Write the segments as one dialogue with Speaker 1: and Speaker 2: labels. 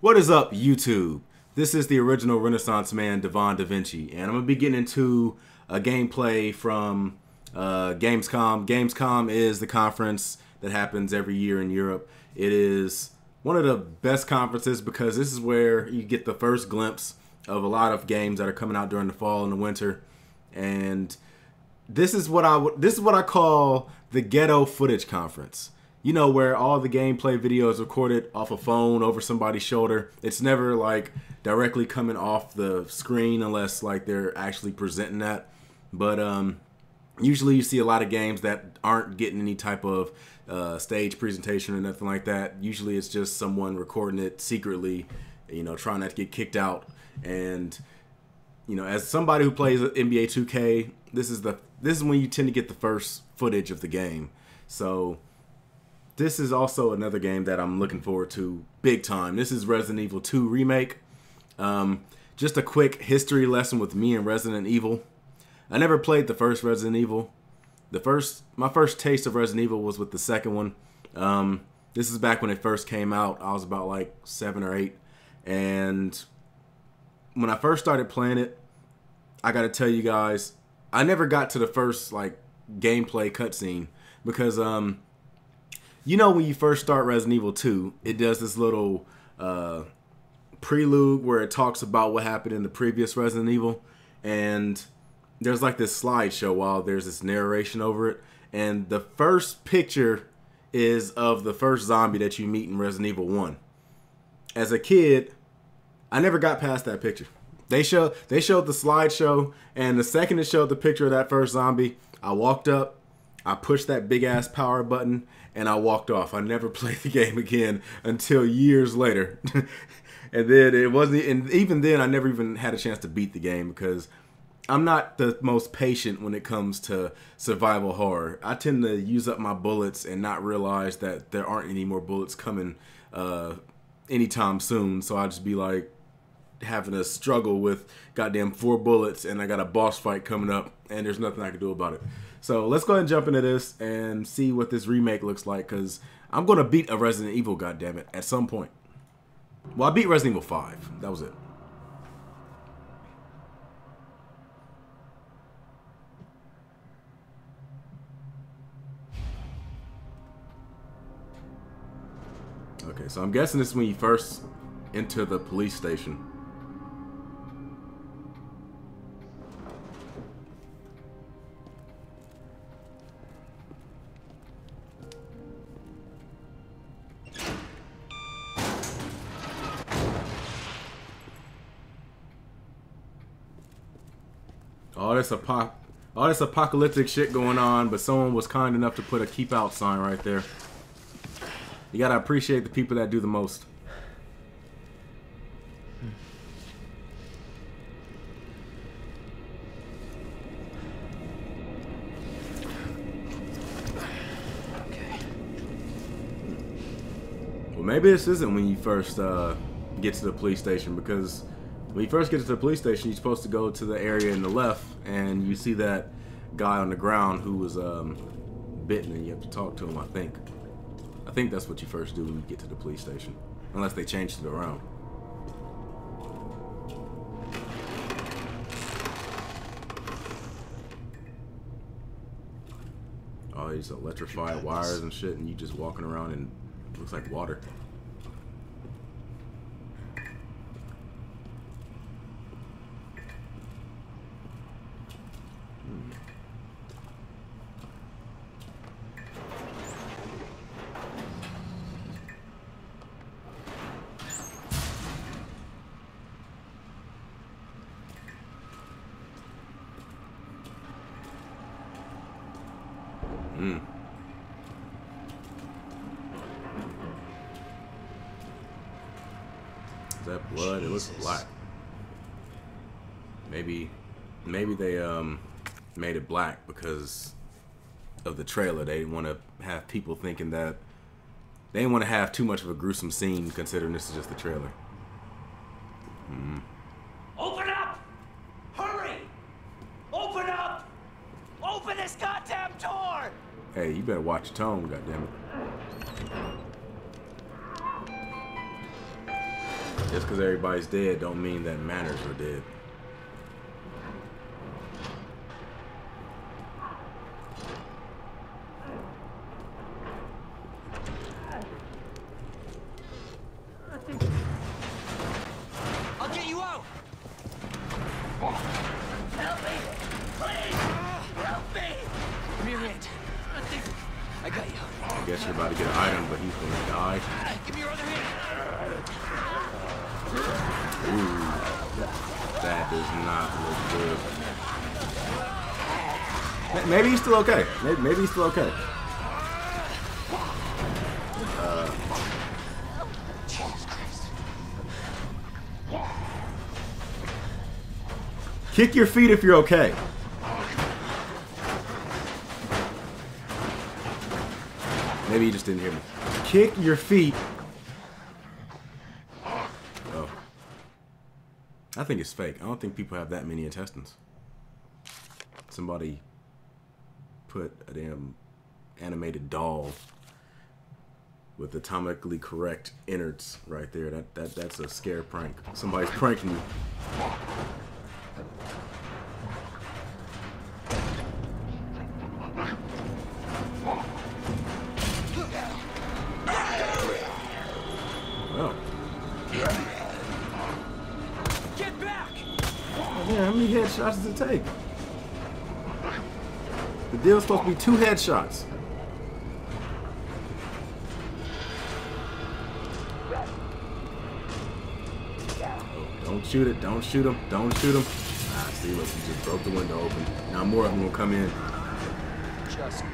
Speaker 1: What is up, YouTube? This is the original Renaissance man, Devon DaVinci, and I'm going to be getting into a gameplay from Gamescom. Gamescom is the conference that happens every year in Europe. It is one of the best conferences because this is where you get the first glimpse of a lot of games that are coming out during the fall and the winter. And this is what I call the ghetto footage conference. You know, where all the gameplay video is recorded off a phone over somebody's shoulder. It's never like directly coming off the screen unless like they're actually presenting that. But usually you see a lot of games that aren't getting any type of stage presentation or nothing like that. Usually it's just someone recording it secretly, you know, trying not to get kicked out. And you know, as somebody who plays NBA 2K, this is when you tend to get the first footage of the game. So this is also another game that I'm looking forward to big time. This is Resident Evil 2 Remake. Just a quick history lesson with me and Resident Evil. I never played the first Resident Evil. My first taste of Resident Evil was with the second one. This is back when it first came out. I was about like 7 or 8. And when I first started playing it, I gotta tell you guys, I never got to the first like gameplay cutscene because you know, when you first start Resident Evil 2, it does this little prelude where it talks about what happened in the previous Resident Evil, and there's like this slideshow while there's this narration over it, and the first picture is of the first zombie that you meet in Resident Evil 1. As a kid, I never got past that picture. They showed the slideshow, and the second it showed the picture of that first zombie, I walked up, I pushed that big ass power button, and I walked off. I never played the game again until years later. And then even then I never even had a chance to beat the game because I'm not the most patient when it comes to survival horror. I tend to use up my bullets and not realize that there aren't any more bullets coming anytime soon. So I'll just be like having a struggle with goddamn 4 bullets, and I got a boss fight coming up, and there's nothing I can do about it. So let's go ahead and jump into this and see what this remake looks like, because I'm going to beat a Resident Evil, goddammit, at some point. Well, I beat Resident Evil 5. That was it. Okay, so I'm guessing this is when you first enter the police station. All this apocalyptic shit going on, but someone was kind enough to put a keep out sign right there. You gotta appreciate the people that do the most. Okay. Well, maybe this isn't when you first get to the police station, because when you first get to the police station, you're supposed to go to the area in the left, and you see that guy on the ground who was bitten, and you have to talk to him, I think. I think that's what you first do when you get to the police station. Unless they changed it around. Oh, these electrified wires and shit, and you just walking around and it looks like water. Is that blood? It looks black. Maybe they made it black because of the trailer. They didn't want to have people thinking that they didn't want to have too much of a gruesome scene, considering this is just the trailer.
Speaker 2: Open up! Hurry! Open up! Open this goddamn door!
Speaker 1: Hey, you better watch your tone, goddammit. Just because everybody's dead don't mean that manners are dead.
Speaker 2: I'll get you out. Help me, please. Help me. Give me your hand. I got you.
Speaker 1: I guess you're about to get an item, but he's gonna die.
Speaker 2: Give me your other hand.
Speaker 1: Ooh, that does not look good. Maybe he's still okay. Maybe he's still okay. Kick your feet if you're okay. Maybe you just didn't hear me. Kick your feet. Oh. I think it's fake. I don't think people have that many intestines. Somebody put a damn animated doll with atomically correct innards right there. That's a scare prank. Somebody's pranking you. Oh.
Speaker 2: Get back!
Speaker 1: Yeah, how many headshots does it take? The deal's supposed to be 2 headshots. Oh, don't shoot it. Don't shoot him. Don't shoot him. Ah, see, look, he just broke the window open. Now more of them will come in.
Speaker 2: Just.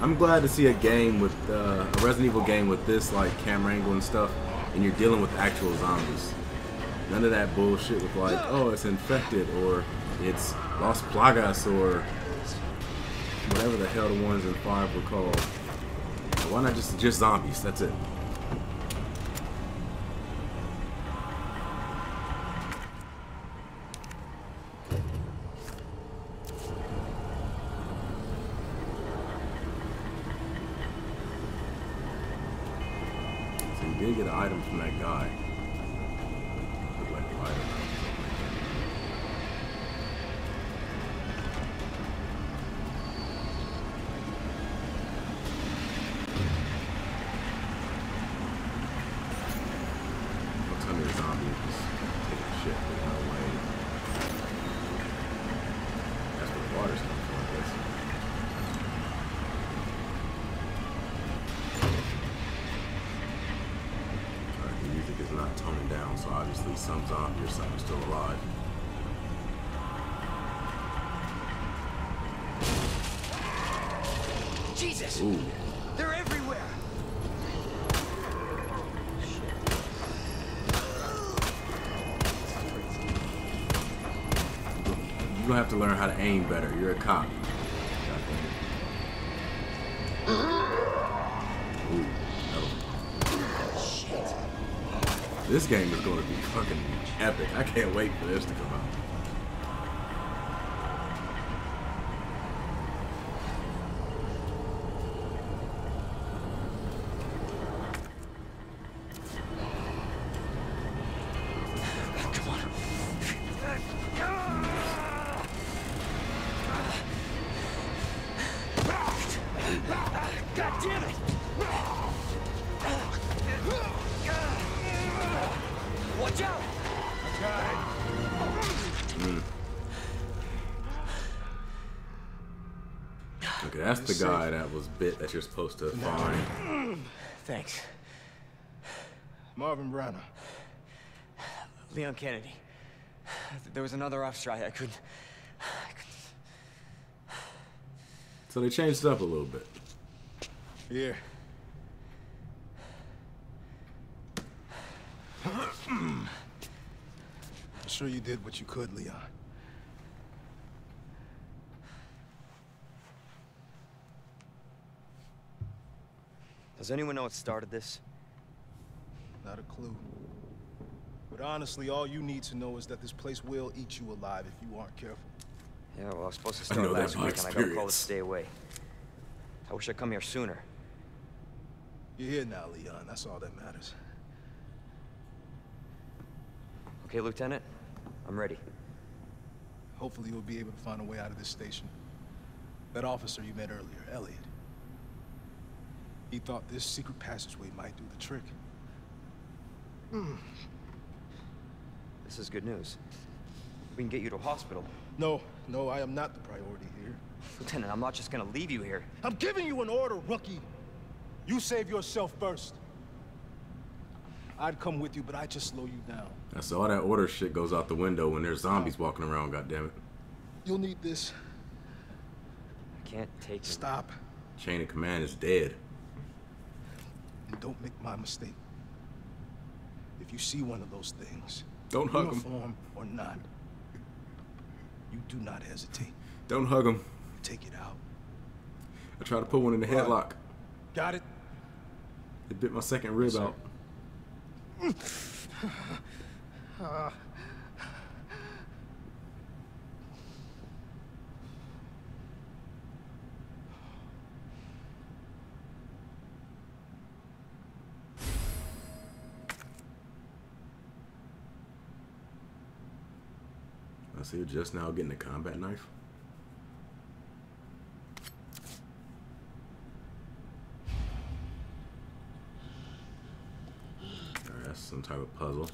Speaker 1: I'm glad to see a game with a Resident Evil game with this like camera angle and stuff, and you're dealing with actual zombies. None of that bullshit with like, oh, it's infected or it's Las Plagas or whatever the hell the ones in 5 were called. Why not just zombies? That's it. So you did get an item from that guy. Look like the item. Don't tell me the zombie is just taking a shit, but no way. That's where the water's coming from, I guess. Alright, the music is not toning down, so obviously some zombie or something is still alive.
Speaker 2: Jesus!
Speaker 1: Ooh.
Speaker 2: They're everywhere!
Speaker 1: You're gonna have to learn how to aim better. You're a cop. Ooh, no.
Speaker 2: Shit.
Speaker 1: This game is gonna be fucking epic. I can't wait for this to come out.
Speaker 2: Come on. God damn it! Watch out!
Speaker 1: Okay, that's the guy that was bit that you're supposed to find.
Speaker 2: Thanks.
Speaker 3: Marvin Branagh.
Speaker 2: Leon Kennedy. There was another off strike. I couldn't.
Speaker 1: So they changed it up a little bit.
Speaker 3: Here. I'm sure you did what you could, Leon.
Speaker 2: Does anyone know what started this?
Speaker 3: Not a clue. But honestly, all you need to know is that this place will eat you alive if you aren't careful.
Speaker 2: Yeah, well, I was supposed to
Speaker 1: I know
Speaker 2: start
Speaker 1: that
Speaker 2: last
Speaker 1: by
Speaker 2: week, and I got called to
Speaker 1: experience.
Speaker 2: stay away. I wish I'd come here sooner.
Speaker 3: You're here now, Leon. That's all that matters.
Speaker 2: Okay, Lieutenant. I'm ready.
Speaker 3: Hopefully you'll be able to find a way out of this station. That officer you met earlier, Elliot. He thought this secret passageway might do the trick.
Speaker 2: This is good news. We can get you to a hospital.
Speaker 3: No, I am not the priority here.
Speaker 2: Lieutenant, I'm not just gonna leave you here.
Speaker 3: I'm giving you an order, rookie. You save yourself first. I'd come with you, but I'd just slow you down.
Speaker 1: That's all that order shit goes out the window when there's zombies walking around, goddammit.
Speaker 3: You'll need this.
Speaker 2: I can't take it.
Speaker 3: Stop.
Speaker 1: Chain of command is dead.
Speaker 3: And don't make my mistake. If you see one of those things,
Speaker 1: don't hug him.
Speaker 3: Uniform or not, you do not hesitate.
Speaker 1: Don't hug him.
Speaker 3: Take it out.
Speaker 1: I tried to put one in the headlock.
Speaker 3: Got it?
Speaker 1: It bit my second rib out. I see you're just now getting a combat knife. Alright, that's some type of puzzle.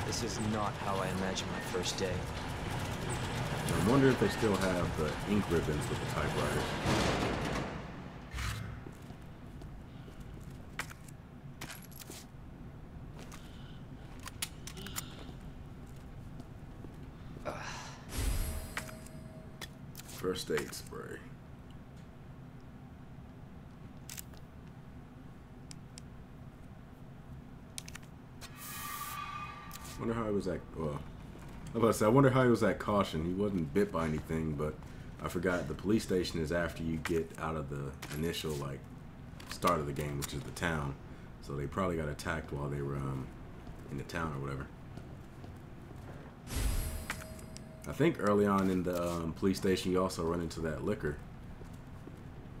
Speaker 2: This is not how I imagined my first day.
Speaker 1: I wonder if they still have the ink ribbons with the typewriters. First aid spray. Wonder how he was at, well, I was about to say, I wonder how he was at Caution. He wasn't bit by anything, but I forgot the police station is after you get out of the initial, like, start of the game, which is the town. So they probably got attacked while they were in the town or whatever. I think early on in the police station, you also run into that liquor.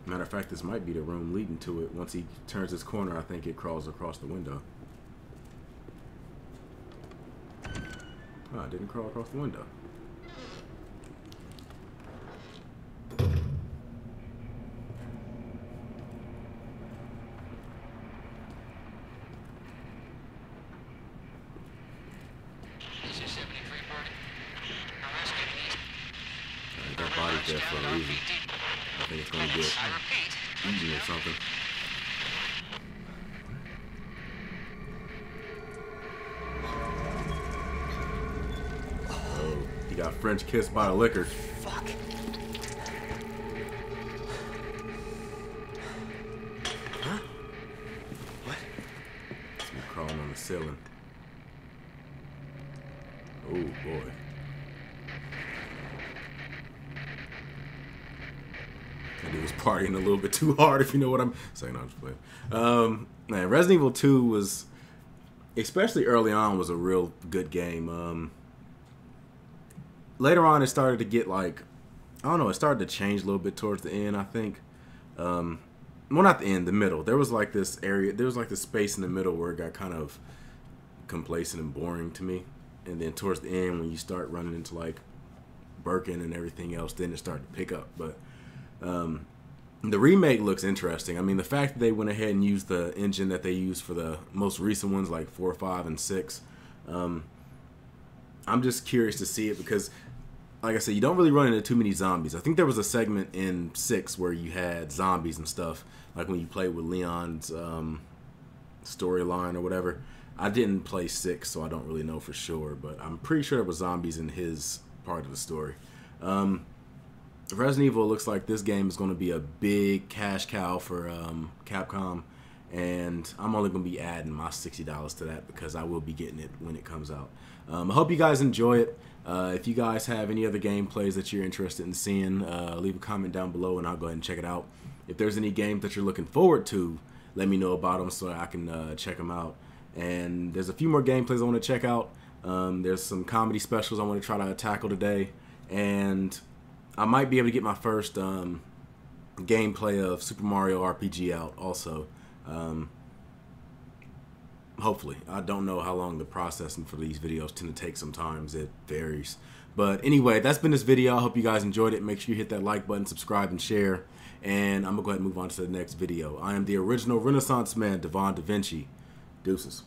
Speaker 1: Matter of fact, this might be the room leading to it. Once he turns his corner, I think it crawls across the window. Oh, it didn't crawl across the window. That body's there for a reason. I think it's gonna get eaten or something. Got French kissed by the liquor.
Speaker 2: Fuck. Huh? What?
Speaker 1: He's crawling on the ceiling. Oh boy. And he was partying a little bit too hard, if you know what I'm saying. I'm just playing. Man, Resident Evil 2 was, especially early on, was a real good game. Later on, it started to get like, I don't know, it started to change a little bit towards the end, I think. Well, not the end, the middle. There was like this area, there was like this space in the middle where it got kind of complacent and boring to me. And then towards the end, when you start running into like Birkin and everything else, then it started to pick up. But the remake looks interesting. I mean, the fact that they went ahead and used the engine that they used for the most recent ones, like 4, 5, and 6, I'm just curious to see it because, like I said, you don't really run into too many zombies. I think there was a segment in 6 where you had zombies and stuff, like when you played with Leon's storyline or whatever. I didn't play 6, so I don't really know for sure, but I'm pretty sure there was zombies in his part of the story. Resident Evil looks like this game is going to be a big cash cow for Capcom, and I'm only going to be adding my $60 to that because I will be getting it when it comes out. I hope you guys enjoy it. If you guys have any other gameplays that you're interested in seeing, leave a comment down below and I'll go ahead and check it out. If there's any games that you're looking forward to, let me know about them so I can check them out. And there's a few more gameplays I want to check out. There's some comedy specials I want to try to tackle today. And I might be able to get my first gameplay of Super Mario RPG out also. Hopefully. I don't know how long the processing for these videos tend to take. Sometimes it varies. But anyway, that's been this video. I hope you guys enjoyed it. Make sure you hit that like button, subscribe, and share. And I'm going to go ahead and move on to the next video. I am the original Renaissance man, Devon DaVinci. Deuces.